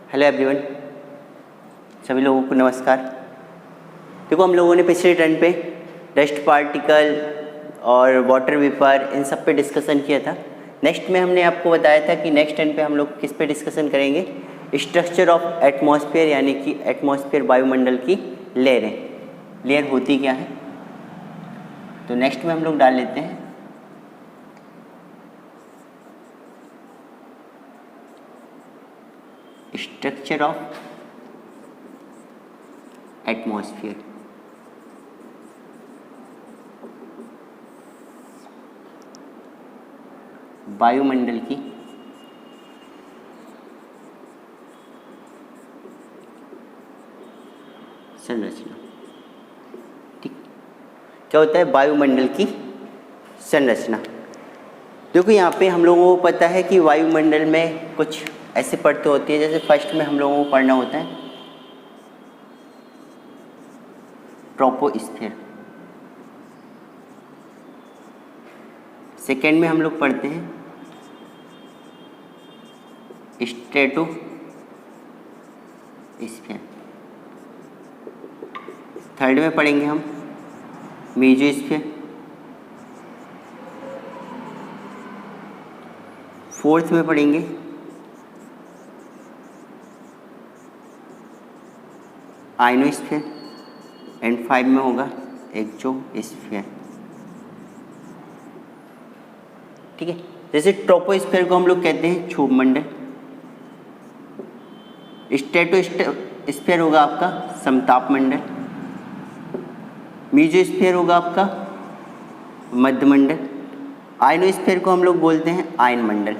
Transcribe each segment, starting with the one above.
Hello everyone, सभी लोगों को नमस्कार। देखो, हम लोगों ने पिछले टर्न पे डस्ट पार्टिकल और वाटर वेपर इन सब पे डिस्कशन किया था। नेक्स्ट में हमने आपको बताया था कि नेक्स्ट टर्न पे हम लोग किस पे डिस्कशन करेंगे, स्ट्रक्चर ऑफ एटमॉस्फेयर, यानी कि एटमॉस्फेयर वायुमंडल की लेयरें। लेयर होती क्या है, तो नेक्स्ट में हम लोग डाल लेते हैं स्ट्रक्चर ऑफ एटमॉस्फेयर। वायुमंडल की संरचना। ठीक, क्या होता है वायुमंडल की संरचना? देखो, यहाँ पे हम लोगों को पता है कि वायुमंडल में कुछ ऐसे परतें होती है। जैसे फर्स्ट में हम लोगों को पढ़ना होता है ट्रोपोस्फीयर, सेकेंड में हम लोग पढ़ते हैं स्ट्रेटोस्फीयर, थर्ड में पढ़ेंगे हम मेसोस्फीयर, फोर्थ में पढ़ेंगे आयनोस्फीयर एंड 5 में होगा एक्सोस्फीयर। ठीक है, जैसे ट्रोपोस्फीयर को हम लोग कहते हैं क्षोभ मंडल, स्ट्रेटोस्फीयर होगा आपका समताप मंडल, मेसोस्फीयर होगा आपका मध्यमंडल, आयनोस्फीयर को हम लोग बोलते हैं आयन मंडल,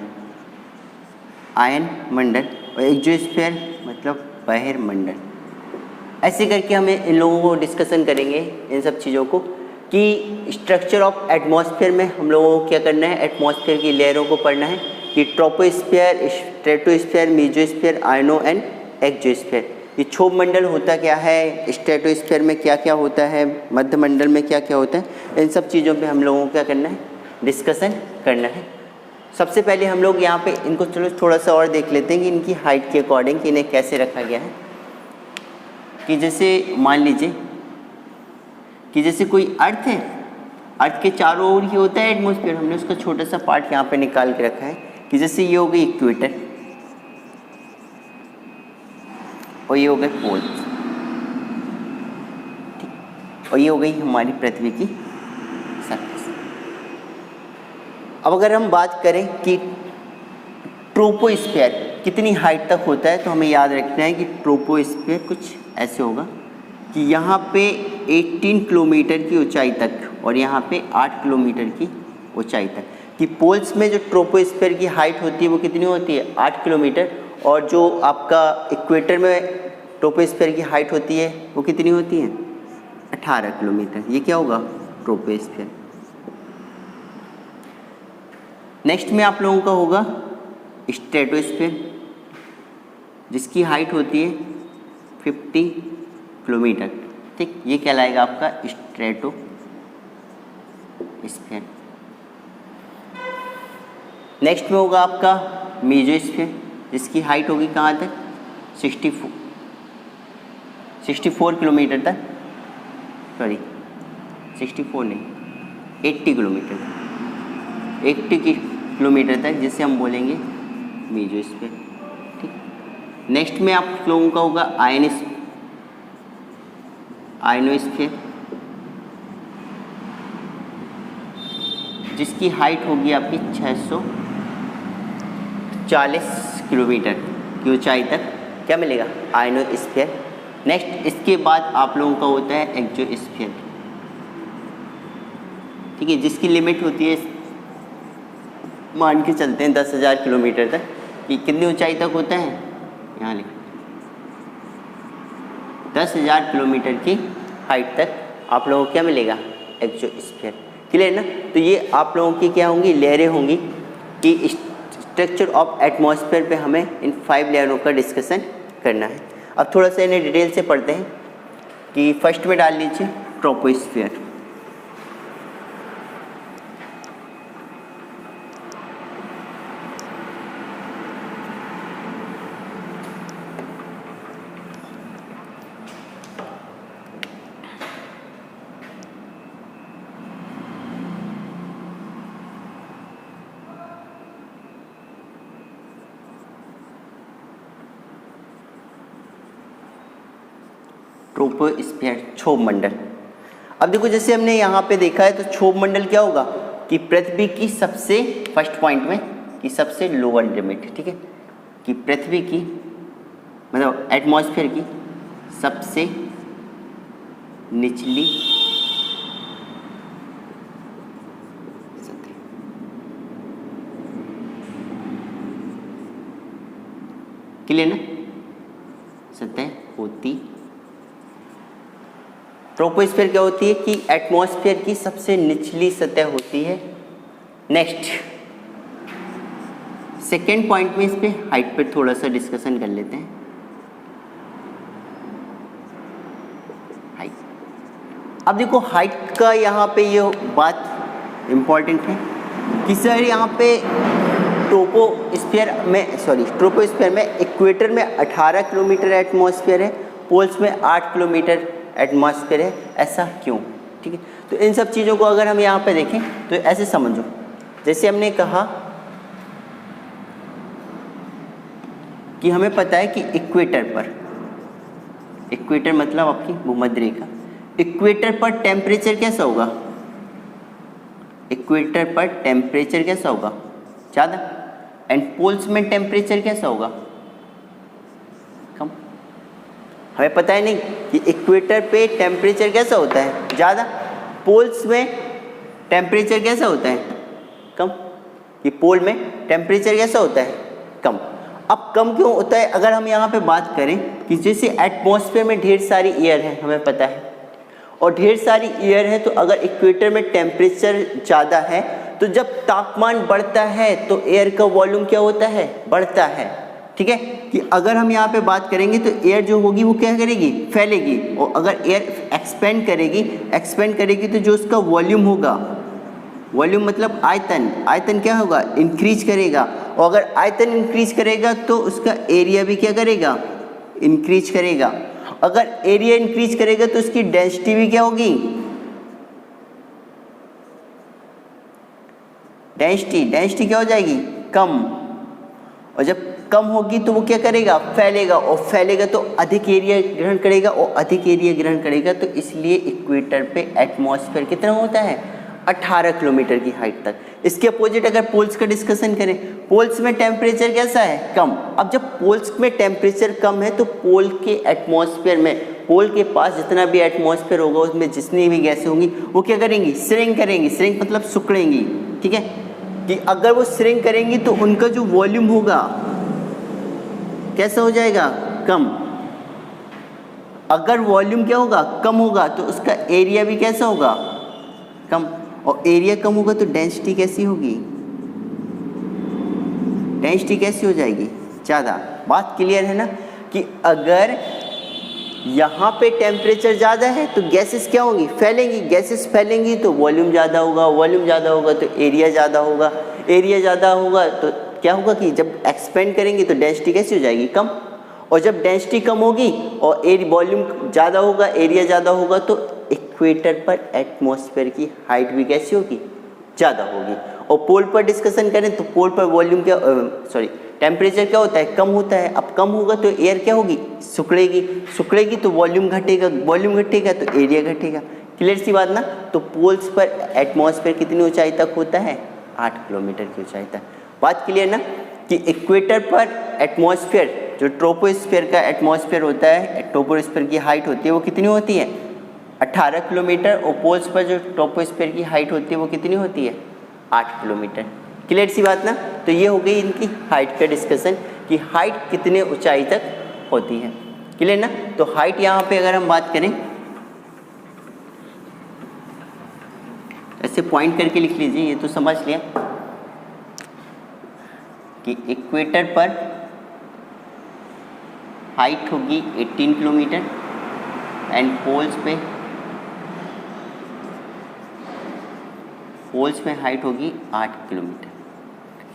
और एक्सोस्फीयर मतलब बहिर्मंडल। ऐसे करके हमें इन लोगों को डिस्कशन करेंगे, इन सब चीज़ों को, कि स्ट्रक्चर ऑफ एटमॉस्फेयर में हम लोगों को क्या करना है, एटमॉस्फेयर की लेयरों को पढ़ना है कि ट्रोपोस्फीयर, स्ट्रेटोस्फीयर, मेसोस्फीयर, आयनो एंड एक्सोस्फीयर। ये क्षोभ मंडल होता क्या है, स्ट्रेटोस्फीयर में क्या क्या होता है, मध्यमंडल में क्या क्या होता है, इन सब चीज़ों पे हम लोगों को क्या करना है, डिस्कशन करना है। सबसे पहले हम लोग यहाँ पे इनको चलो थोड़ा सा और देख लेते हैं कि इनकी हाइट के अकॉर्डिंग कि इन्हें कैसे रखा गया है। कि जैसे मान लीजिए कि जैसे कोई अर्थ है, अर्थ के चारों ओर ही होता है एटमॉस्फेयर। हमने उसका छोटा सा पार्ट यहाँ पे निकाल के रखा है कि जैसे ये हो गई इक्वेटर और ये हो गए पोल, ठीक, और ये हो गई हमारी पृथ्वी की सरफेस। अब अगर हम बात करें कि ट्रोपोस्फीयर कितनी हाइट तक होता है, तो हमें याद रखना है कि ट्रोपोस्फीयर कुछ ऐसे होगा कि यहाँ पे 18 किलोमीटर की ऊंचाई तक और यहाँ पे 8 किलोमीटर की ऊंचाई तक। कि पोल्स में जो ट्रोपोस्फीयर की हाइट होती है वो कितनी होती है, 8 किलोमीटर, और जो आपका इक्वेटर में ट्रोपोस्फीयर की हाइट होती है वो कितनी होती है, 18 किलोमीटर। ये क्या होगा, ट्रोपोस्फीयर। नेक्स्ट में आप लोगों का होगा स्ट्रेटोस्फीयर, जिसकी हाइट होती है 50 किलोमीटर। ठीक, ये कहलाएगा आपका स्ट्रेटोस्फीयर। नेक्स्ट में होगा आपका मेसोस्फीयर, जिसकी हाइट होगी कहाँ तक, 64 किलोमीटर तक, सॉरी 64 नहीं, 80 किलोमीटर तक, 80 किलोमीटर तक, जिसे हम बोलेंगे मेसोस्फीयर। ठीक, नेक्स्ट में आप लोगों का होगा आयनोस्फीयर, जिसकी हाइट होगी आपकी 640 किलोमीटर की ऊंचाई तक, क्या मिलेगा, आयनोस्फीयर। नेक्स्ट इसके बाद आप लोगों का होता है एक्सोस्फीयर, ठीक है, जिसकी लिमिट होती है, मान के चलते हैं 10,000 किलोमीटर तक। कि कितनी ऊंचाई तक होता है, यहाँ लिख 10,000 किलोमीटर की हाइट तक आप लोगों को क्या मिलेगा, एक्सोस्फीयर। क्लियर ना? तो ये आप लोगों की क्या होंगी, लेयरें होंगी कि स्ट्रक्चर ऑफ एटमॉस्फेयर पे हमें इन 5 लेयरों का डिस्कशन करना है। अब थोड़ा सा इन्हें डिटेल से पढ़ते हैं कि फर्स्ट में डाल लीजिए ट्रोपोस्फीयर। ट्रोपोस्फीयर क्षोभ मंडल। अब देखो जैसे हमने यहाँ पे देखा है तो क्षोभ मंडल क्या होगा कि पृथ्वी की सबसे फर्स्ट पॉइंट में कि सबसे लोअर लिमिट, ठीक है, कि पृथ्वी की मतलब एटमॉस्फेयर की सबसे निचली सतह, क्लियर ना, सतह होती। ट्रोपोस्फीयर क्या होती है कि एटमॉस्फेयर की सबसे निचली सतह होती है। नेक्स्ट सेकेंड पॉइंट में इस पे हाइट पे थोड़ा सा डिस्कशन कर लेते हैं। हाइट, अब देखो हाइट का यहाँ पे ये बात इम्पॉर्टेंट है कि सर यहाँ पे ट्रोपोस्फीयर में इक्वेटर में 18 किलोमीटर एटमॉस्फेयर है, पोल्स में 8 किलोमीटर एटमॉस्फेयर है, ऐसा क्यों? ठीक है, तो इन सब चीज़ों को अगर हम यहाँ पे देखें तो ऐसे समझो, जैसे हमने कहा कि हमें पता है कि इक्वेटर पर, इक्वेटर मतलब आपकी भूमध्य रेखा, इक्वेटर पर टेम्परेचर कैसा होगा? इक्वेटर पर टेम्परेचर कैसा होगा? ज़्यादा। एंड पोल्स में टेम्परेचर कैसा होगा? कम। हमें पता है नहीं कि इक्वेटर पे टेम्परेचर कैसा होता है? ज़्यादा। पोल्स में टेम्परेचर कैसा होता है? कम। कि पोल में टेम्परेचर कैसा होता है? कम। अब कम क्यों होता है? अगर हम यहाँ पे बात करें कि जैसे एटमॉस्फेयर में ढेर सारी एयर है, हमें पता है, और ढेर सारी एयर है, तो अगर इक्वेटर में टेम्परेचर ज़्यादा है तो जब तापमान बढ़ता है तो एयर का वॉल्यूम क्या होता है? बढ़ता है। ठीक है, कि अगर हम यहाँ पे बात करेंगे तो एयर जो होगी वो क्या करेगी? फैलेगी। और अगर एयर एक्सपेंड करेगी तो जो उसका वॉल्यूम होगा, वॉल्यूम मतलब आयतन, आयतन क्या होगा? इंक्रीज करेगा। और अगर आयतन इंक्रीज करेगा तो उसका एरिया भी क्या करेगा? इंक्रीज करेगा। अगर एरिया इंक्रीज करेगा तो उसकी डेंसिटी भी क्या होगी? डेंसिटी क्या हो जाएगी? कम। और जब कम होगी तो वो क्या करेगा? फैलेगा। और फैलेगा तो अधिक एरिया ग्रहण करेगा, और अधिक एरिया ग्रहण करेगा तो इसलिए इक्वेटर पे एटमॉस्फेयर कितना होता है? 18 किलोमीटर की हाइट तक। इसके अपोजिट अगर पोल्स का डिस्कशन करें, पोल्स में टेम्परेचर कैसा है? कम। अब जब पोल्स में टेम्परेचर कम है तो पोल के एटमॉस्फेयर में, पोल के पास जितना भी एटमॉस्फेयर होगा उसमें जितनी भी गैसें होंगी वो क्या करेंगी? श्रिंक करेंगी। श्रिंक मतलब सिकुड़ेंगी। ठीक है, कि अगर वो श्रिंक करेंगी तो उनका जो वॉल्यूम होगा कैसा हो जाएगा? कम। अगर वॉल्यूम क्या होगा? कम होगा तो उसका एरिया भी कैसा होगा? कम। और एरिया कम होगा तो डेंसिटी कैसी होगी? डेंसिटी कैसी हो जाएगी? ज़्यादा। बात क्लियर है ना कि अगर यहाँ पे टेम्परेचर ज़्यादा है तो गैसेस क्या होंगी? फैलेंगी। गैसेस फैलेंगी तो वॉल्यूम ज़्यादा होगा, वॉल्यूम ज़्यादा होगा तो एरिया ज़्यादा होगा, एरिया ज़्यादा होगा तो क्या होगा कि जब एक्सपेंड करेंगे तो डेंसिटी कैसी हो जाएगी? कम। और जब डेंसिटी कम होगी और वॉल्यूम ज़्यादा होगा, एरिया ज़्यादा होगा तो इक्वेटर पर एटमॉस्फेयर की हाइट भी कैसी होगी? ज़्यादा होगी। और पोल पर डिस्कशन करें तो पोल पर वॉल्यूम क्या टेम्परेचर क्या होता है? कम होता है। अब कम होगा तो एयर क्या होगी? सिकुड़ेगी तो वॉल्यूम घटेगा, वॉल्यूम घटेगा तो एरिया घटेगा। क्लियर सी बात ना? तो पोल्स पर एटमॉस्फेयर कितनी ऊंचाई तक होता है? 8 किलोमीटर की ऊंचाई तक। बात क्लियर ना कि इक्वेटर पर एटमॉस्फेयर, जो ट्रोपोस्फीयर का एटमॉस्फेयर होता है, ट्रोपोस्फीयर की हाइट होती है वो कितनी होती है? 18 किलोमीटर। और पोल्स पर जो ट्रोपोस्फीयर की हाइट होती है वो कितनी होती है? 8 किलोमीटर। क्लियर सी बात ना? तो ये हो गई इनकी हाइट का डिस्कशन कि हाइट कितने ऊंचाई तक होती है। क्लियर ना? तो हाइट यहाँ पे अगर हम बात करें ऐसे पॉइंट करके लिख लीजिए, ये तो समझ लिया कि इक्वेटर पर हाइट होगी 18 किलोमीटर एंड पोल्स में हाइट होगी 8 किलोमीटर।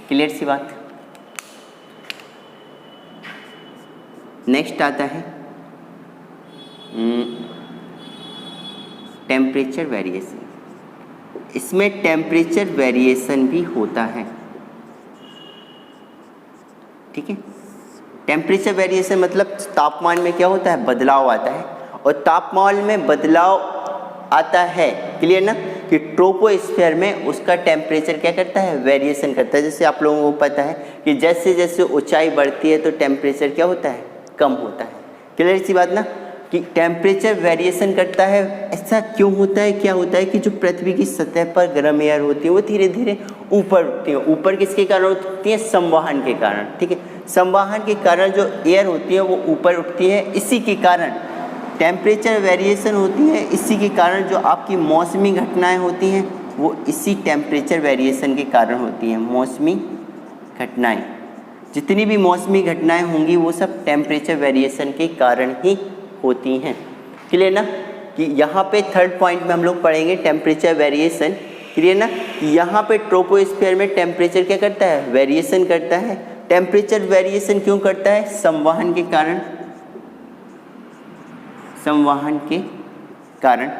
क्लियर सी बात? नेक्स्ट आता है टेम्परेचर वेरिएशन। इसमें टेम्परेचर वेरिएशन भी होता है। ठीक है, टेम्परेचर वेरिएशन मतलब तापमान में क्या होता है? बदलाव आता है। और तापमान में बदलाव आता है, क्लियर ना, कि ट्रोपोस्फीयर में उसका टेम्परेचर क्या करता है, वेरिएशन करता है। जैसे आप लोगों को पता है कि जैसे जैसे ऊंचाई बढ़ती है तो टेम्परेचर क्या होता है, कम होता है। क्लियर सी बात ना, कि टेम्परेचर वेरिएशन करता है। ऐसा क्यों होता है, क्या होता है कि जो पृथ्वी की सतह पर गर्म एयर होती है वो धीरे धीरे ऊपर उठती है। ऊपर किसके कारण उठती है, संवहन के कारण, ठीक है। संवहन के कारण जो एयर होती है वो ऊपर उठती है, इसी के कारण टेम्परेचर वेरिएशन होती है। इसी के कारण जो आपकी मौसमी घटनाएं होती हैं वो इसी टेम्परेचर वेरिएशन के कारण होती हैं। मौसमी घटनाएं, जितनी भी मौसमी घटनाएं होंगी वो सब टेम्परेचर वेरिएशन के कारण ही होती हैं। क्लियर ना, कि यहाँ पे थर्ड पॉइंट में हम लोग पढ़ेंगे टेम्परेचर वेरिएशन। क्लियर ना, कि यहाँ पे ट्रोपोस्फीयर में टेम्परेचर क्या करता है, वेरिएशन करता है। टेम्परेचर वेरिएशन क्यों करता है, संवहन के कारण, संवहन के कारण।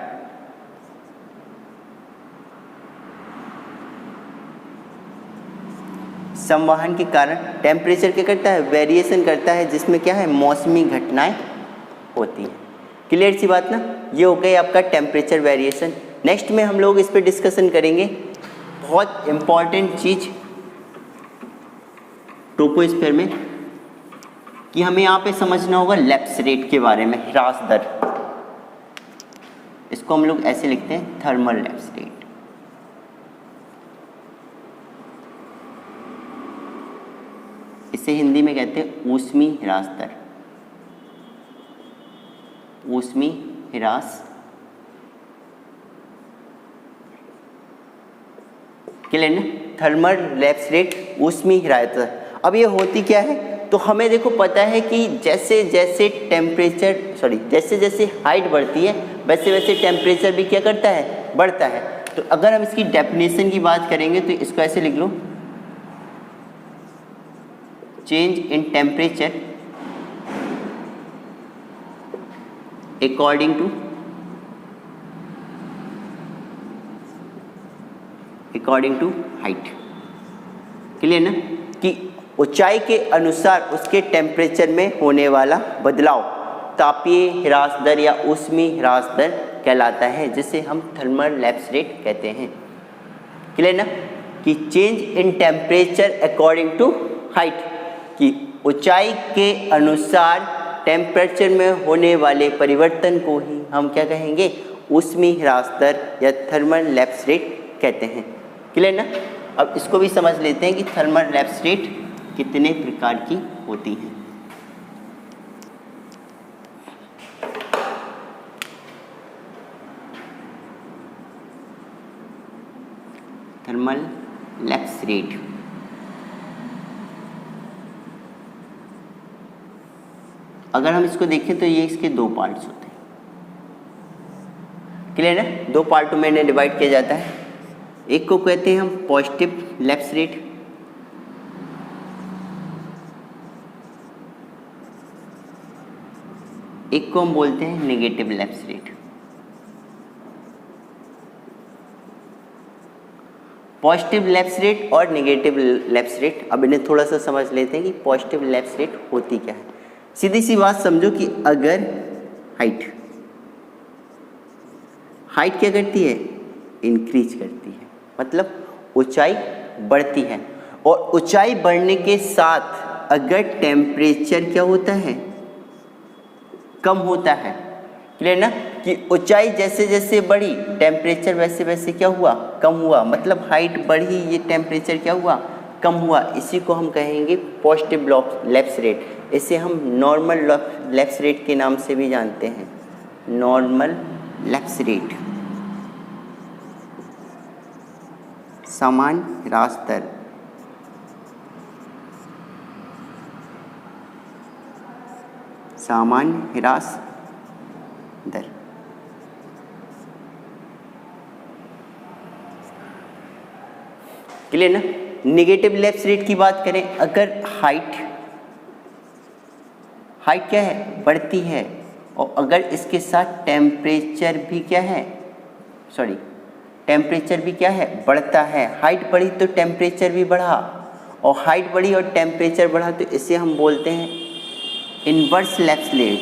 संवहन के कारण टेम्परेचर क्या करता है, वेरिएशन करता है, जिसमें क्या है, मौसमी घटनाएं होती हैं। क्लियर सी बात ना, ये हो गई आपका टेम्परेचर वेरिएशन। नेक्स्ट में हम लोग इस पे डिस्कशन करेंगे बहुत इंपॉर्टेंट चीज ट्रोपोस्फीयर में, कि हमें यहाँ पे समझना होगा लैप्स रेट के बारे में, ह्रास दर। इसको हम लोग ऐसे लिखते हैं, थर्मल लैप्स रेट। इसे हिंदी में कहते हैं ऊष्मी ह्रास दर, ऊष्मी ह्रास। क्लियर ना, थर्मल लैप्स रेट, ऊष्मी ह्रास दर। अब ये होती क्या है, तो हमें देखो पता है कि जैसे जैसे जैसे जैसे हाइट बढ़ती है वैसे वैसे टेम्परेचर भी क्या करता है, बढ़ता है। तो अगर हम इसकी डेफिनेशन की बात करेंगे तो इसको ऐसे लिख लो, change in temperature according to height. Clear ना, कि ऊंचाई के अनुसार उसके टेम्परेचर में होने वाला बदलाव तापीय ह्रास दर या ऊष्मी ह्रास दर कहलाता है, जिसे हम थर्मल लैप्स रेट कहते हैं। क्लियर ना, कि change in temperature according to height, कि ऊंचाई के अनुसार टेम्परेचर में होने वाले परिवर्तन को ही हम क्या कहेंगे, ऊष्मी ह्रास दर या थर्मल लैप्स रेट कहते हैं। क्लियर ना, अब इसको भी समझ लेते हैं कि थर्मल लैप्स रेट कितने प्रकार की होती हैं। थर्मल लैप्स रेट, अगर हम इसको देखें तो ये इसके दो पार्ट्स होते हैं। क्लियर है, दो पार्टों में इन्हें डिवाइड किया जाता है। एक को कहते हैं हम पॉजिटिव लैप्स रेट, एक को हम बोलते हैं negative lapse rate. Positive lapse rate और नेगेटिव लैप्स रेट, अब इन्हें थोड़ा सा समझ लेते हैं कि पॉजिटिव लैप्स रेट होती क्या है। सीधी सी बात समझो कि अगर हाइट क्या करती है, इंक्रीज करती है, मतलब ऊंचाई बढ़ती है, और ऊंचाई बढ़ने के साथ अगर टेम्परेचर क्या होता है, कम होता है। क्लियर ना, कि ऊंचाई जैसे जैसे बढ़ी टेम्परेचर वैसे वैसे क्या हुआ, कम हुआ, मतलब हाइट बढ़ी ये टेम्परेचर क्या हुआ, कम हुआ। इसी को हम कहेंगे पॉजिटिव लैप्स रेट। इसे हम नॉर्मल लैप्स रेट के नाम से भी जानते हैं, नॉर्मल लैप्स रेट, सामान्य ह्रास दर। सामान्य ह्रास दर। क्लियर ना, नेगेटिव लैप्स रेट की बात करें, अगर हाइट क्या है, बढ़ती है, और अगर इसके साथ टेम्परेचर भी क्या है, टेम्परेचर भी क्या है, बढ़ता है। हाइट बढ़ी तो टेम्परेचर भी बढ़ा, और हाइट बढ़ी और टेम्परेचर बढ़ा, तो इसे हम बोलते हैं inverse lapse rate.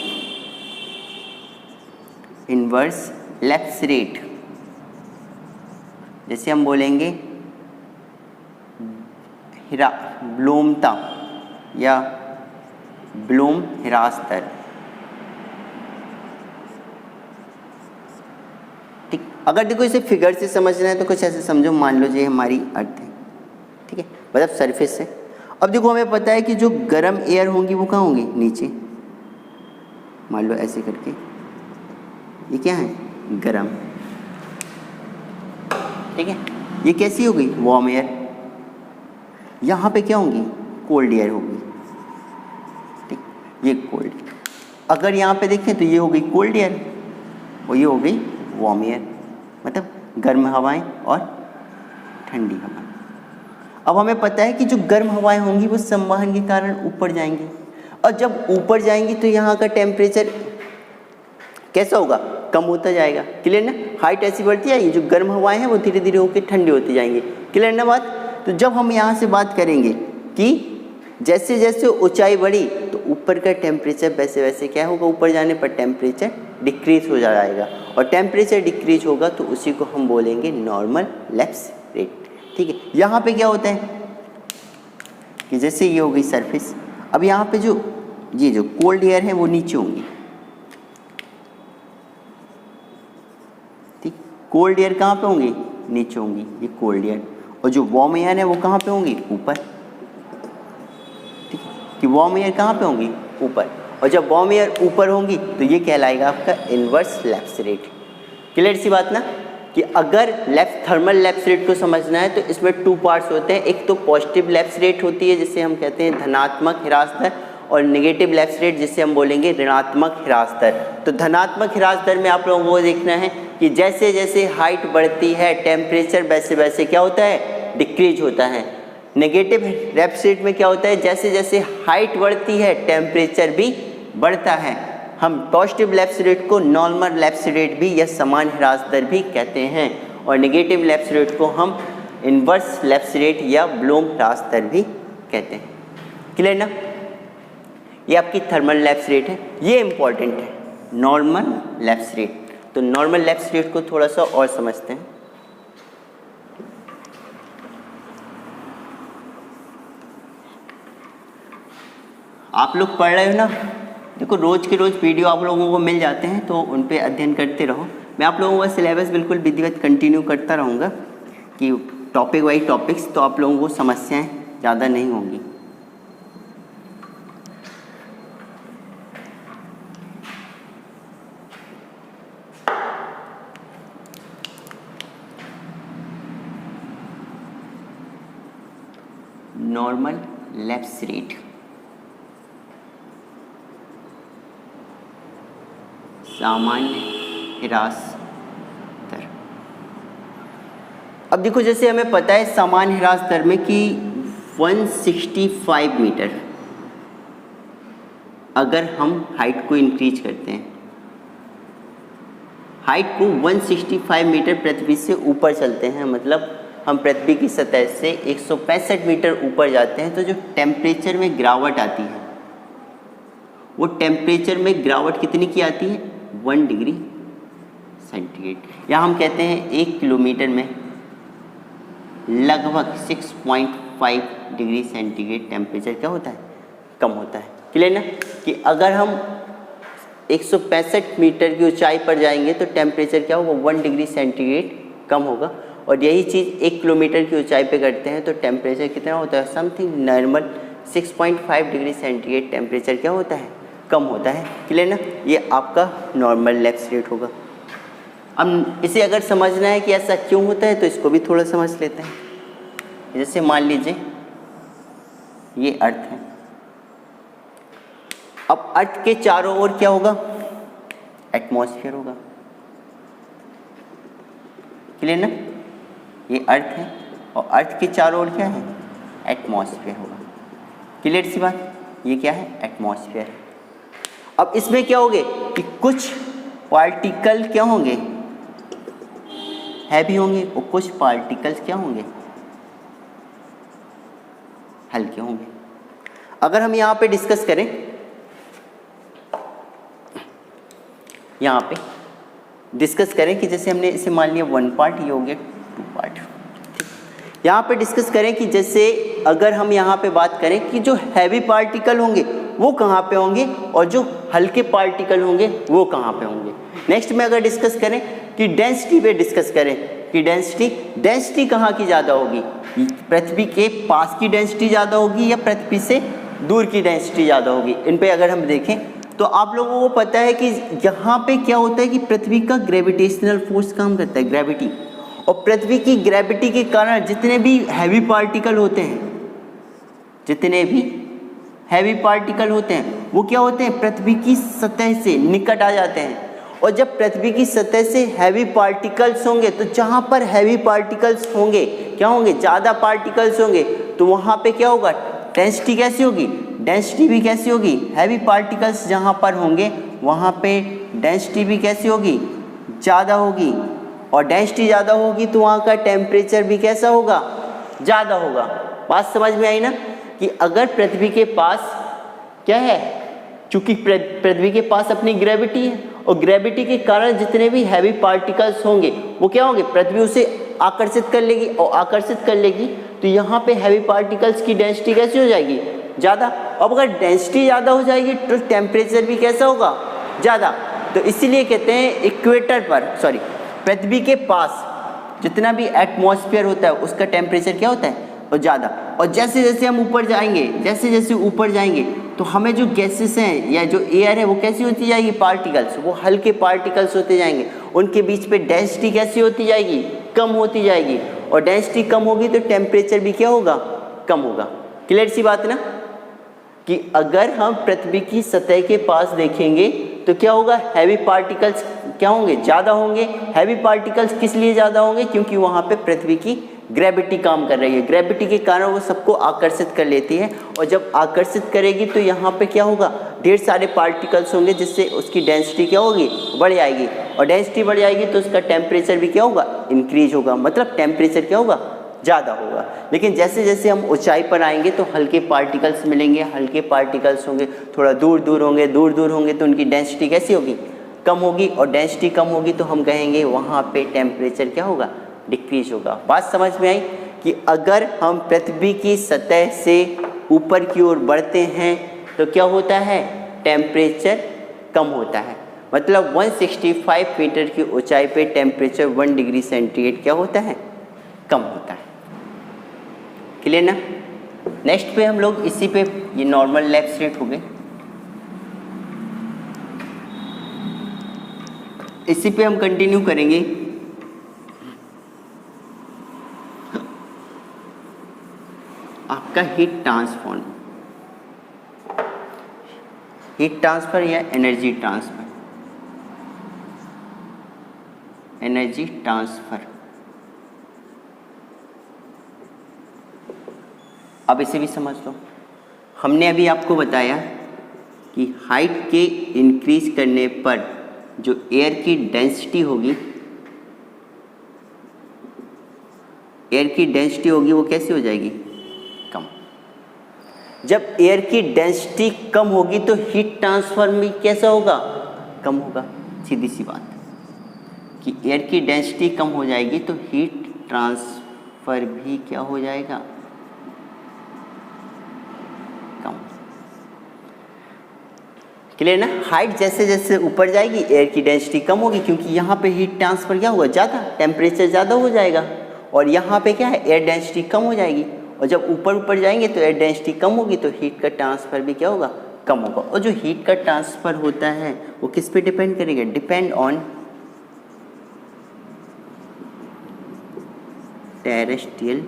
Inverse lapse rate, जैसे हम बोलेंगे ब्लूमता या ब्लूम ह्रास दर। ठीक, अगर देखो इसे फिगर से समझना है तो कुछ ऐसे समझो, मान लो ये हमारी अर्थ है, ठीक है, मतलब सरफेस है। अब देखो हमें पता है कि जो गर्म एयर होंगी वो कहाँ होंगी, नीचे, मान लो ऐसे करके, ये क्या है, गर्म, ठीक है। ये कैसी होगी, वार्म एयर। यहाँ पे क्या होंगी, कोल्ड एयर होगी, ठीक, ये कोल्ड। अगर यहाँ पे देखें तो ये हो गई कोल्ड एयर और ये हो गई वार्म एयर, मतलब गर्म हवाएं और ठंडी हवाएं। अब हमें पता है कि जो गर्म हवाएं होंगी वो संवहन के कारण ऊपर जाएंगी, और जब ऊपर जाएंगी तो यहाँ का टेम्परेचर कैसा होगा, कम होता जाएगा। क्लियर ना, हाइट ऐसी बढ़ती जाएगी, जो गर्म हवाएं हैं वो धीरे धीरे होकर ठंडी होती जाएंगी। क्लियर ना बात। तो जब हम यहाँ से बात करेंगे कि जैसे जैसे ऊंचाई बढ़ी तो ऊपर का टेम्परेचर वैसे वैसे क्या होगा, ऊपर जाने पर टेम्परेचर डिक्रीज हो जाएगा, और टेम्परेचर डिक्रीज होगा तो उसी को हम बोलेंगे नॉर्मल लैप्स रेट। ठीक है, यहाँ पे क्या होता है कि जैसे ये हो गई सरफेस, अब यहाँ पे जो ये जो कोल्ड एयर है वो नीचे होंगी, ठीक, कोल्ड एयर कहाँ पे होंगी, नीचे होंगी, ये कोल्ड एयर, और जो वार्म एयर है वो कहाँ पे होंगी, ऊपर, ठीक है, कि वार्म एयर कहाँ पे होंगी, ऊपर, और जब वार्म एयर ऊपर होंगी तो ये कहलाएगा आपका इन्वर्स लैप्स रेट। क्लियर सी बात ना, कि अगर थर्मल लैप्स रेट को समझना है तो इसमें टू पार्ट्स होते हैं, एक तो पॉजिटिव लैप्स रेट होती है जिसे हम कहते हैं धनात्मक ह्रास दर, और नेगेटिव लैप्स रेट जिसे हम बोलेंगे ऋणात्मक ह्रास दर। तो धनात्मक ह्रास दर में आप लोगों को देखना है कि जैसे जैसे हाइट बढ़ती है टेम्परेचर वैसे वैसे क्या होता है, डिक्रीज होता है। नेगेटिव लैप्स रेट में क्या होता है, जैसे जैसे हाइट बढ़ती है टेम्परेचर भी बढ़ता है। हम पॉजिटिव लैप्स रेट को नॉर्मल लैप्स रेट भी या समान ह्रास दर भी कहते हैं, और नेगेटिव लैप्स रेट को हम इन्वर्स लैप्स रेट या ब्लूम ह्रास दर भी कहते हैं। क्लियर ना, ये आपकी थर्मल लैप्स रेट है, ये इंपॉर्टेंट है नॉर्मल लैप्स रेट। तो नॉर्मल लैप्स रेट को थोड़ा सा और समझते हैं। आप लोग पढ़ रहे हो ना, देखो रोज के रोज वीडियो आप लोगों को मिल जाते हैं तो उन पे अध्ययन करते रहो। मैं आप लोगों का सिलेबस बिल्कुल विधिवत कंटिन्यू करता रहूँगा कि टॉपिक वाइज टॉपिक्स, तो आप लोगों को समस्याएं ज़्यादा नहीं होंगी। नॉर्मल लैप्स रेट, सामान्य ह्रास दर। अब देखो जैसे हमें पता है सामान्य ह्रास दर में कि 165 मीटर अगर हम हाइट को इंक्रीज करते हैं, हाइट को 165 मीटर पृथ्वी से ऊपर चलते हैं, मतलब हम पृथ्वी की सतह से 165 मीटर ऊपर जाते हैं, तो जो टेम्परेचर में गिरावट आती है वो टेम्परेचर में गिरावट कितनी की आती है, 1 डिग्री सेंटीग्रेड। या हम कहते हैं 1 किलोमीटर में लगभग 6.5 डिग्री सेंटीग्रेड टेम्परेचर क्या होता है, कम होता है। क्लियर ना, कि अगर हम 165 मीटर की ऊंचाई पर जाएंगे तो टेम्परेचर क्या होगा, 1 डिग्री सेंटीग्रेड कम होगा, और यही चीज़ 1 किलोमीटर की ऊंचाई पे करते हैं तो टेम्परेचर कितना होता है, something normal 6.5 degree centigrade temperature क्या होता है, कम होता है। क्लियर ना, ये आपका नॉर्मल लैप्स रेट होगा। अब इसे अगर समझना है कि ऐसा क्यों होता है तो इसको भी थोड़ा समझ लेते हैं। जैसे मान लीजिए ये अर्थ है, अब अर्थ के चारों ओर क्या होगा, एटमॉस्फेयर होगा। क्लियर ना, ये अर्थ है और अर्थ के चारों ओर क्या है, एटमॉस्फेयर होगा। क्लियर सी बात, ये क्या है, एटमॉस्फेयर है। अब इसमें क्या होंगे कि कुछ पार्टिकल क्या होंगे, हैवी होंगे, और कुछ पार्टिकल्स क्या होंगे, हल्के होंगे। अगर हम यहाँ पे डिस्कस करें, यहाँ पे डिस्कस करें कि जैसे हमने इसे मान लिया 1 पार्ट, ये हो गया 2 पार्ट। यहाँ पे डिस्कस करें कि जैसे अगर हम यहाँ पे बात करें कि जो हैवी पार्टिकल होंगे वो कहाँ पे होंगे और जो हल्के पार्टिकल होंगे वो कहाँ पे होंगे। नेक्स्ट में अगर डिस्कस करें कि डेंसिटी पे डिस्कस करें कि डेंसिटी कहाँ की ज़्यादा होगी, पृथ्वी के पास की डेंसिटी ज़्यादा होगी या पृथ्वी से दूर की डेंसिटी ज़्यादा होगी। इन पे अगर हम देखें तो आप लोगों को पता है कि यहाँ पे क्या होता है कि पृथ्वी का ग्रेविटेशनल फोर्स काम करता है, ग्रेविटी, और पृथ्वी की ग्रेविटी के कारण जितने भी हैवी पार्टिकल होते हैं, जितने भी हैवी पार्टिकल होते हैं वो क्या होते हैं, पृथ्वी की सतह से निकट आ जाते हैं। और जब पृथ्वी की सतह से हैवी पार्टिकल्स होंगे तो जहाँ पर हैवी पार्टिकल्स होंगे क्या होंगे, ज़्यादा पार्टिकल्स होंगे, तो वहाँ पे क्या होगा, डेंसिटी कैसी होगी, डेंसिटी भी कैसी होगी, हैवी पार्टिकल्स जहाँ पर होंगे वहाँ पे डेंसिटी भी कैसी होगी, ज़्यादा होगी। और डेंसिटी ज़्यादा होगी तो वहाँ का टेम्परेचर भी कैसा होगा, ज़्यादा होगा। बात समझ में आई ना कि अगर पृथ्वी के पास क्या है, चूँकि पृथ्वी के पास अपनी ग्रेविटी है और ग्रेविटी के कारण जितने भी हैवी पार्टिकल्स होंगे वो क्या होंगे, पृथ्वी उसे आकर्षित कर लेगी, और आकर्षित कर लेगी तो यहाँ पे हैवी पार्टिकल्स की डेंसिटी कैसी हो जाएगी, ज़्यादा। अब अगर डेंसिटी ज़्यादा हो जाएगी तो टेम्परेचर भी कैसा होगा, ज़्यादा। तो इसीलिए कहते हैं इक्वेटर पर, पृथ्वी के पास जितना भी एटमॉस्फेयर होता है उसका टेम्परेचर क्या होता है, और ज़्यादा। और जैसे जैसे हम ऊपर जाएंगे, जैसे जैसे ऊपर जाएंगे तो हमें जो गैसेस हैं या जो एयर है वो कैसी होती जाएगी, पार्टिकल्स, वो हल्के पार्टिकल्स होते जाएंगे, उनके बीच पे डेंसिटी कैसी होती जाएगी, कम होती जाएगी। और डेंसिटी कम होगी तो टेम्परेचर भी क्या होगा, कम होगा। क्लियर सी बात ना कि अगर हम पृथ्वी की सतह के पास देखेंगे तो क्या होगा, हैवी पार्टिकल्स क्या होंगे, ज़्यादा होंगे। हैवी पार्टिकल्स किस लिए ज़्यादा होंगे, क्योंकि वहाँ पे पृथ्वी की ग्रेविटी काम कर रही है, ग्रेविटी के कारण वो सबको आकर्षित कर लेती है। और जब आकर्षित करेगी तो यहाँ पे क्या होगा, ढेर सारे पार्टिकल्स होंगे जिससे उसकी डेंसिटी क्या होगी, बढ़ जाएगी। और डेंसिटी बढ़ जाएगी तो उसका टेम्परेचर भी क्या होगा, इंक्रीज होगा, मतलब टेम्परेचर क्या होगा, ज़्यादा होगा। लेकिन जैसे जैसे हम ऊंचाई पर आएंगे तो हल्के पार्टिकल्स मिलेंगे, हल्के पार्टिकल्स होंगे, थोड़ा दूर दूर होंगे तो उनकी डेंसिटी कैसी होगी, कम होगी। और डेंसिटी कम होगी तो हम कहेंगे वहाँ पे टेम्परेचर क्या होगा, डिक्रीज होगा। बात समझ में आई कि अगर हम पृथ्वी की सतह से ऊपर की ओर बढ़ते हैं तो क्या होता है, टेम्परेचर कम होता है। मतलब 165 मीटर की ऊंचाई पे टेम्परेचर 1 डिग्री सेंटीग्रेड क्या होता है, कम होता है। क्लियर ना। नेक्स्ट पे हम लोग इसी पे, ये नॉर्मल लैब स्टेट हो गए, इसी पे हम कंटिन्यू करेंगे। आपका हीट ट्रांसफर या एनर्जी ट्रांसफर। अब इसे भी समझ लो। हमने अभी आपको बताया कि हाइट के इंक्रीज करने पर जो एयर की डेंसिटी होगी, वो कैसी हो जाएगी, कम। जब एयर की डेंसिटी कम होगी तो हीट ट्रांसफर भी कैसा होगा, कम होगा। सीधी सी बात कि एयर की डेंसिटी कम हो जाएगी तो हीट ट्रांसफर भी क्या हो जाएगा, कम। क्लियर ना। हाइट जैसे जैसे ऊपर जाएगी एयर की डेंसिटी कम होगी, क्योंकि यहाँ पे हीट ट्रांसफर क्या होगा, ज़्यादा, टेम्परेचर ज़्यादा हो जाएगा। और यहाँ पे क्या है, एयर डेंसिटी कम हो जाएगी। और जब ऊपर जाएंगे तो एयर डेंसिटी कम होगी तो हीट का ट्रांसफ़र भी क्या होगा, कम होगा। और जो हीट का ट्रांसफ़र होता है वो किस पे डिपेंड करेगा, डिपेंड ऑन टेरेस्ट्रियल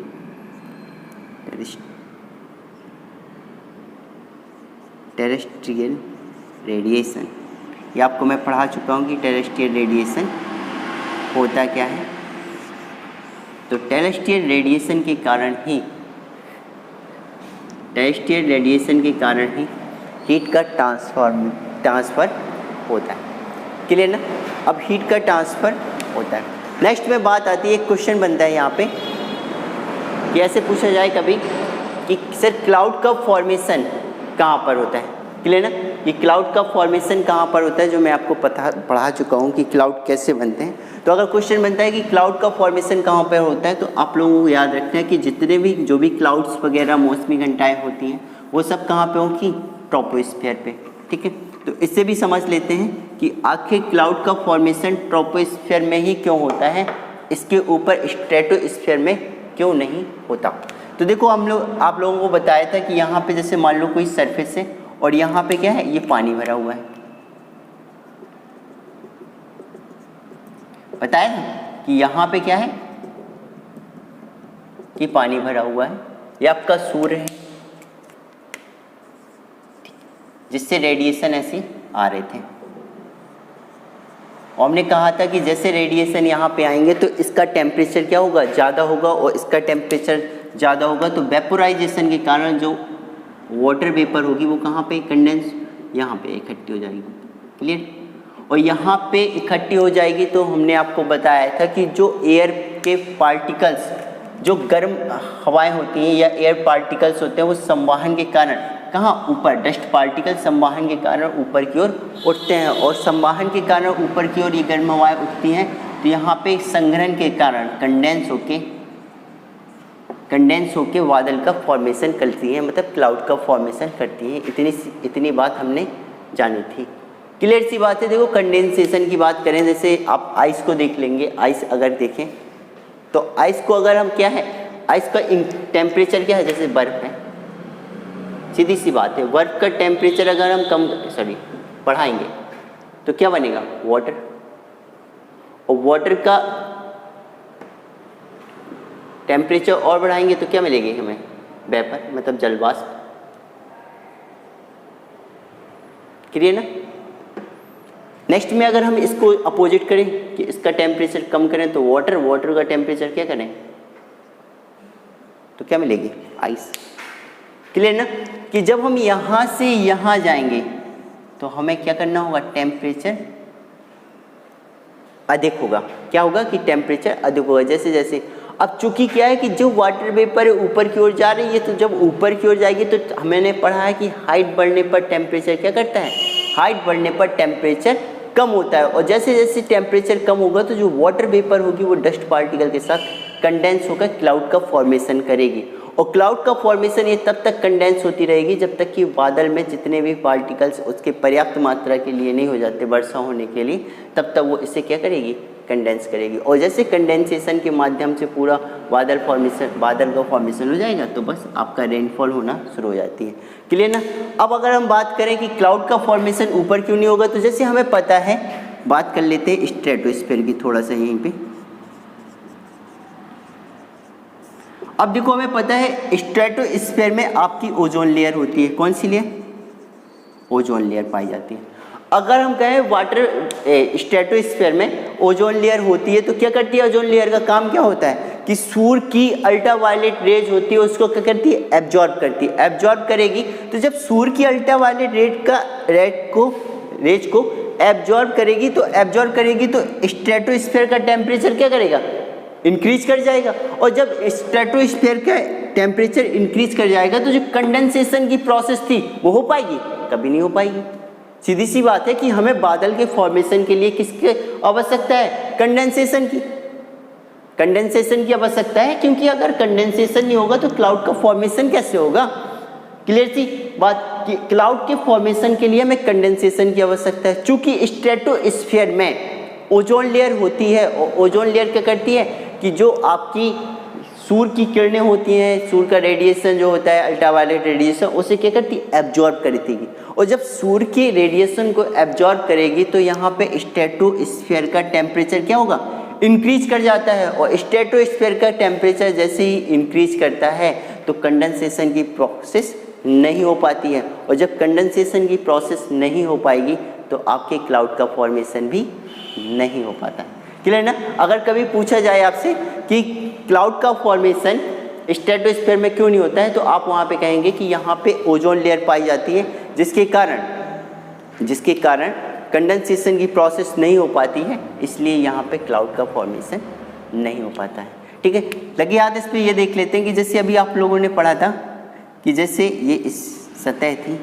रेडिएशन। ये आपको मैं पढ़ा चुका हूँ कि टेरेस्ट्रियल रेडिएशन होता क्या है। तो टेरेस्ट्रियल रेडिएशन के कारण ही हीट का ट्रांसफ़र होता है। क्लियर ना। अब हीट का ट्रांसफ़र होता है। नेक्स्ट में बात आती है, एक क्वेश्चन बनता है यहाँ पे कि ऐसे पूछा जाए कभी कि सर क्लाउड का फॉर्मेशन कहाँ पर होता है। क्लियर ना। ये क्लाउड का फॉर्मेशन कहाँ पर होता है, जो मैं आपको पढ़ा चुका हूँ कि क्लाउड कैसे बनते हैं। तो अगर क्वेश्चन बनता है कि क्लाउड का फॉर्मेशन कहाँ पर होता है, तो आप लोगों को याद रखना है कि जितने भी जो भी क्लाउड्स वगैरह मौसमी घंटाएँ होती हैं वो सब कहाँ पे होंगी, ट्रोपोस्फीयर पे। ठीक है, तो इससे भी समझ लेते हैं कि आखिर क्लाउड का फॉर्मेशन ट्रोपोस्फीयर में ही क्यों होता है, इसके ऊपर स्ट्रेटोस्फीयर में क्यों नहीं होता। तो देखो आप लोगों को बताया था कि यहाँ पे जैसे मान लो कोई सरफेस है और यहाँ पे क्या है, ये पानी भरा हुआ है। बताया ना कि यहाँ पे क्या है, कि पानी भरा हुआ है। ये आपका सूर्य है जिससे रेडिएशन ऐसे आ रहे थे, और हमने कहा था कि जैसे रेडिएशन यहाँ पे आएंगे तो इसका टेम्परेचर क्या होगा, ज़्यादा होगा, और इसका टेम्परेचर ज़्यादा होगा तो वेपोराइजेशन के कारण जो वाटर वेपर होगी वो कहाँ पे, कंडेंस यहाँ पे इकट्ठी हो जाएगी। क्लियर, और यहाँ पे इकट्ठी हो जाएगी तो हमने आपको बताया था कि जो एयर के पार्टिकल्स, जो गर्म हवाएं होती हैं या एयर पार्टिकल्स होते हैं, वो संवहन के कारण कहाँ, ऊपर, डस्ट पार्टिकल संवहन के कारण ऊपर की ओर उठते हैं, और संवहन के कारण ऊपर की ओर ये गर्म हवाएं उठती हैं तो यहाँ पे संघनन के कारण कंडेंस होके बादल का फॉर्मेशन करती हैं, मतलब क्लाउड का फॉर्मेशन करती हैं। इतनी बात हमने जानी थी। क्लियर सी बात है। देखो कंडेंसेशन की बात करें, जैसे आप आइस को देख लेंगे, आइस अगर देखें तो आइस को अगर हम क्या है, आइस का टेम्परेचर क्या है, जैसे बर्फ है, सीधी सी बात है, बर्फ का टेम्परेचर अगर हम बढ़ाएंगे तो क्या बनेगा, वाटर, और वाटर का टेम्परेचर और बढ़ाएंगे तो क्या मिलेगी हमें, वेपर, मतलब जलवाष्प। क्लियर ना। नेक्स्ट में अगर हम इसको अपोजिट करें कि इसका टेम्परेचर कम करें तो वाटर का टेम्परेचर क्या करें, तो क्या मिलेगी, आइस। क्लियर ना, कि जब हम यहाँ से यहाँ जाएंगे तो हमें क्या करना होगा, टेम्परेचर अधिक होगा। क्या होगा कि टेम्परेचर अधिक होगा जैसे जैसे। अब चूंकि क्या है कि जो वाटर वेपर ऊपर की ओर जा रही है, तो जब ऊपर की ओर जाएगी तो हमने पढ़ा है कि हाइट बढ़ने पर टेम्परेचर क्या करता है, हाइट बढ़ने पर टेम्परेचर कम होता है, और जैसे जैसे टेम्परेचर कम होगा तो जो वाटर वेपर होगी वो डस्ट पार्टिकल के साथ कंडेंस होकर क्लाउड का फॉर्मेशन करेगी, और क्लाउड का फॉर्मेशन ये तब तक कंडेंस होती रहेगी जब तक कि बादल में जितने भी पार्टिकल्स उसके पर्याप्त मात्रा के लिए नहीं हो जाते वर्षा होने के लिए, तब तक वो इसे क्या करेगी, कंडेंस करेगी। और जैसे कंडेंसेशन के माध्यम से पूरा बादल का फॉर्मेशन हो जाएगा तो बस आपका रेनफॉल होना शुरू हो जाती है। क्लियर ना। अब अगर हम बात करें कि क्लाउड का फॉर्मेशन ऊपर क्यों नहीं होगा, तो जैसे हमें पता है, बात कर लेते हैं स्ट्रेटोस्फीयर की थोड़ा सा यहीं पे। अब देखो हमें पता है स्ट्रेटोस्फीयर में आपकी ओजोन लेयर होती है। कौन सी लेयर, ओजोन लेयर पाई जाती है। अगर हम कहें स्ट्रेटोस्फीयर में ओजोन लेयर होती है तो क्या करती है, ओजोन लेयर का काम क्या होता है कि सूर्य की अल्ट्रावायलेट रेज होती है उसको क्या करती है, एब्जॉर्ब करती है। एब्जॉर्ब करेगी तो जब सूर्य की अल्ट्रावायलेट रेज को एब्जॉर्ब करेगी तो स्ट्रेटोस्फीयर का टेम्परेचर क्या करेगा, इंक्रीज कर जाएगा। और जब स्ट्रेटोस्फीयर का टेम्परेचर इंक्रीज कर जाएगा तो जो कंडेंसेशन की प्रोसेस थी वो हो पाएगी, कभी नहीं हो पाएगी। सीधी सी बात है कि हमें बादल के फॉर्मेशन के लिए किसकी आवश्यकता है, कंडेंसेशन की आवश्यकता है, क्योंकि अगर कंडेंसेशन नहीं होगा तो क्लाउड का फॉर्मेशन कैसे होगा। क्लियर सी बात कि क्लाउड के फॉर्मेशन के लिए हमें कंडेंसेशन की आवश्यकता है। चूंकि स्ट्रेटोस्फीयर में ओजोन लेयर होती है, और ओजोन लेयर क्या करती है कि जो आपकी सूर्य की किरणें होती हैं, सूर्य का रेडिएशन जो होता है अल्ट्रावायलेट रेडिएशन, उसे क्या करती है, एब्जॉर्ब करती है। और जब सूर्य के रेडिएशन को एब्जॉर्ब करेगी तो यहाँ पे स्ट्रेटोस्फीयर का टेम्परेचर क्या होगा, इंक्रीज कर जाता है। और स्ट्रेटोस्फीयर का टेम्परेचर जैसे ही इंक्रीज करता है तो कंडेंसेशन की प्रोसेस नहीं हो पाती है, और जब कंडेंसेशन की प्रोसेस नहीं हो पाएगी तो आपके क्लाउड का फॉर्मेशन भी नहीं हो पाता। क्लियर ना। अगर कभी पूछा जाए आपसे कि क्लाउड का फॉर्मेशन स्ट्रेटोस्फीयर में क्यों नहीं होता है, तो आप वहाँ पे कहेंगे कि यहाँ पे ओजोन लेयर पाई जाती है जिसके कारण कंडेंसेशन की प्रोसेस नहीं हो पाती है, इसलिए यहाँ पे क्लाउड का फॉर्मेशन नहीं हो पाता है। ठीक है, लगी याद इस पर। ये देख लेते हैं कि जैसे अभी आप लोगों ने पढ़ा था कि जैसे ये इस सतह थी,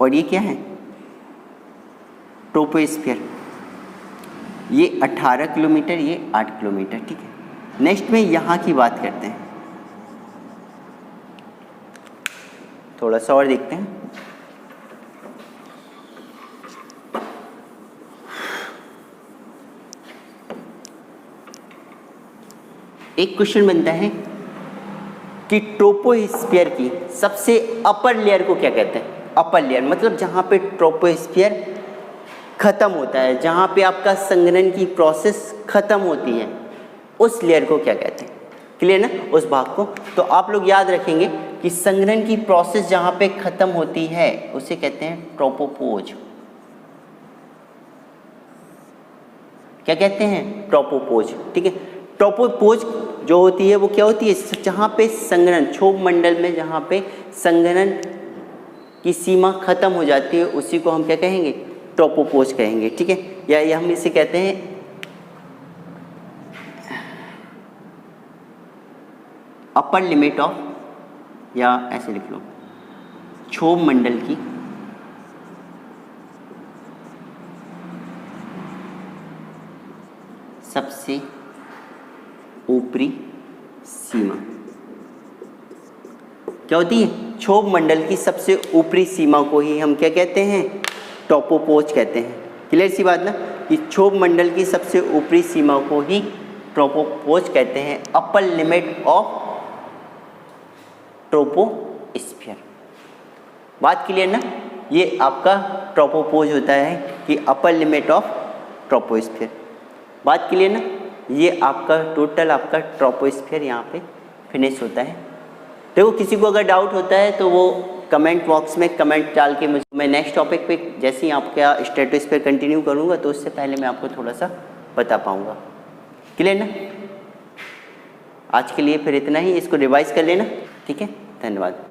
और ये क्या है, ट्रोपोस्फीयर। ये 18 किलोमीटर, ये 8 किलोमीटर, ठीक है। नेक्स्ट में यहाँ की बात करते हैं, थोड़ा सा और देखते हैं। एक क्वेश्चन बनता है कि ट्रोपोस्फीयर की सबसे अपर लेयर को क्या कहते हैं। अपर लेयर मतलब जहाँ पे ट्रोपोस्फीयर खत्म होता है, जहाँ पे आपका संघनन की प्रोसेस खत्म होती है, उस लेयर को क्या कहते हैं। क्लियर ना, उस भाग को। तो आप लोग याद रखेंगे कि संघनन की प्रोसेस जहाँ पे खत्म होती है उसे कहते हैं ट्रोपोपोज। क्या कहते हैं, ट्रोपोपोज, ठीक है। ट्रोपोपोज जो होती है वो क्या होती है, जहाँ पे संघनन, क्षोभ मंडल में जहाँ पे संघनन की सीमा खत्म हो जाती है उसी को हम क्या कहेंगे, ट्रोपोपोज कहेंगे, ठीक है। या हम इसे कहते हैं अपर लिमिट ऑफ, या ऐसे लिख लो, क्षोभ मंडल की सबसे ऊपरी सीमा क्या होती है, क्षोभ मंडल की सबसे ऊपरी सीमा को ही हम क्या कहते हैं, ट्रोपोपोज कहते हैं। क्लियर सी बात ना, कि क्षोभ मंडल की सबसे ऊपरी सीमा को ही ट्रोपोपोज कहते हैं, अपर लिमिट ऑफ ट्रोपोस्फीयर। बात क्लियर ना, ये आपका ट्रोपोपोज होता है कि अपर लिमिट ऑफ ट्रोपोस्फीयर। बात क्लियर ना, ये आपका टोटल आपका ट्रोपोस्फीयर यहाँ पे फिनिश होता है। देखो किसी को अगर डाउट होता है तो वो कमेंट बॉक्स में कमेंट डाल के मुझे, मैं नेक्स्ट टॉपिक पे जैसे ही आपका स्ट्रेटोस्फीयर कंटिन्यू करूँगा तो उससे पहले मैं आपको थोड़ा सा बता पाऊँगा। क्लियर ना, आज के लिए फिर इतना ही, इसको रिवाइज कर लेना, ठीक है। धन्यवाद।